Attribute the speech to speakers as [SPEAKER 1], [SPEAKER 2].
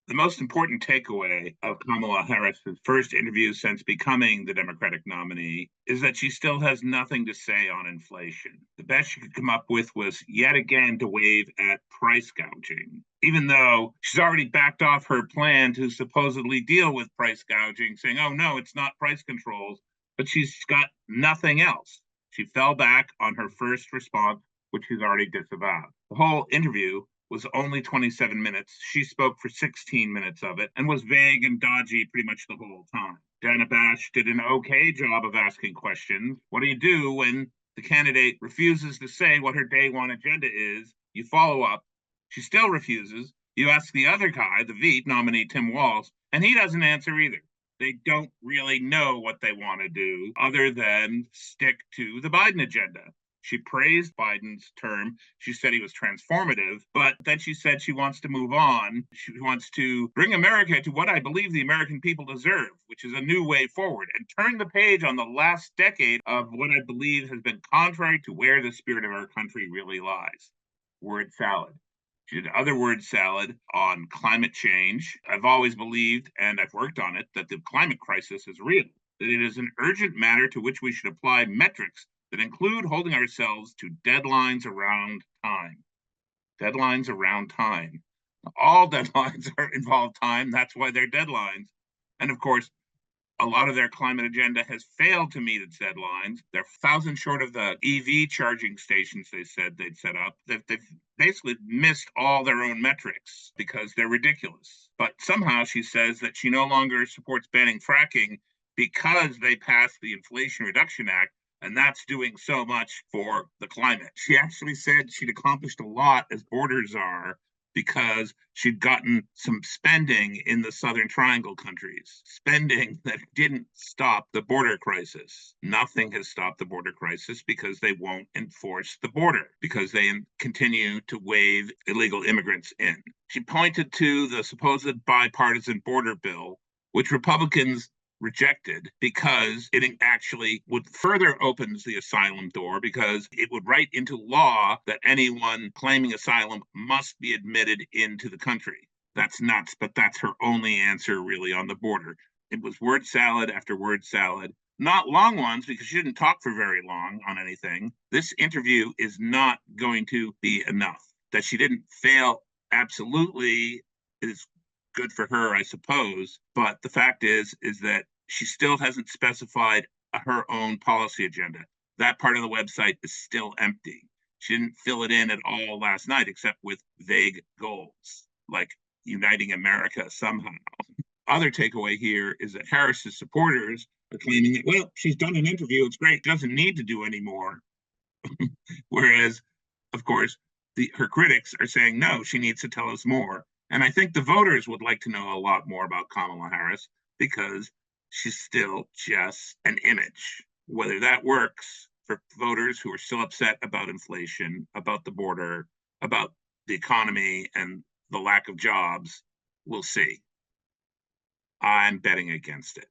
[SPEAKER 1] The most important takeaway of Kamala Harris's first interview since becoming the Democratic nominee is that she still has nothing to say on inflation. The best she could come up with was yet again to wave at price gouging, even though she's already backed off her plan to supposedly deal with price gouging, saying, oh, no, it's not price controls, but she's got nothing else. She fell back on her first response, which she's already disavowed. The whole interview was only 27 minutes. She spoke for 16 minutes of it and was vague and dodgy pretty much the whole time. Dana Bash did an okay job of asking questions. What do you do when the candidate refuses to say what her day one agenda is? You follow up. She still refuses. You ask the other guy, the Veep nominee, Tim Walz, and he doesn't answer either. They don't really know what they want to do other than stick to the Biden agenda. She praised Biden's term. She said he was transformative, but then she said she wants to move on. She wants to bring America to what I believe the American people deserve, which is a new way forward, and turn the page on the last decade of what I believe has been contrary to where the spirit of our country really lies. Word salad. She did other word salad on climate change. I've always believed, and I've worked on it, that the climate crisis is real, that it is an urgent matter to which we should apply metrics that include holding ourselves to deadlines around time. Deadlines around time. All deadlines involve time. That's why they're deadlines. And of course, a lot of their climate agenda has failed to meet its deadlines. They're thousands short of the EV charging stations they said they'd set up. They've basically missed all their own metrics because they're ridiculous. But somehow she says that she no longer supports banning fracking because they passed the Inflation Reduction Act, and that's doing so much for the climate. She actually said she'd accomplished a lot as border czar because she'd gotten some spending in the Southern Triangle countries, spending that didn't stop the border crisis. Nothing has stopped the border crisis because they won't enforce the border, because they continue to wave illegal immigrants in. She pointed to the supposed bipartisan border bill, which Republicans rejected because it actually would further opens the asylum door, because it would write into law that anyone claiming asylum must be admitted into the country. That's nuts, but that's her only answer really on the border. It was word salad after word salad, not long ones because she didn't talk for very long on anything. This interview is not going to be enough. That she didn't fail absolutely is good for her, I suppose. But the fact is that she still hasn't specified her own policy agenda. That part of the website is still empty. She didn't fill it in at all last night, except with vague goals, like uniting America somehow. Other takeaway here is that Harris's supporters are claiming that, well, she's done an interview. It's great. She doesn't need to do any more. Whereas, of course, her critics are saying, no, she needs to tell us more. And I think the voters would like to know a lot more about Kamala Harris because she's still just an image. Whether that works for voters who are still upset about inflation, about the border, about the economy, and the lack of jobs, we'll see. I'm betting against it.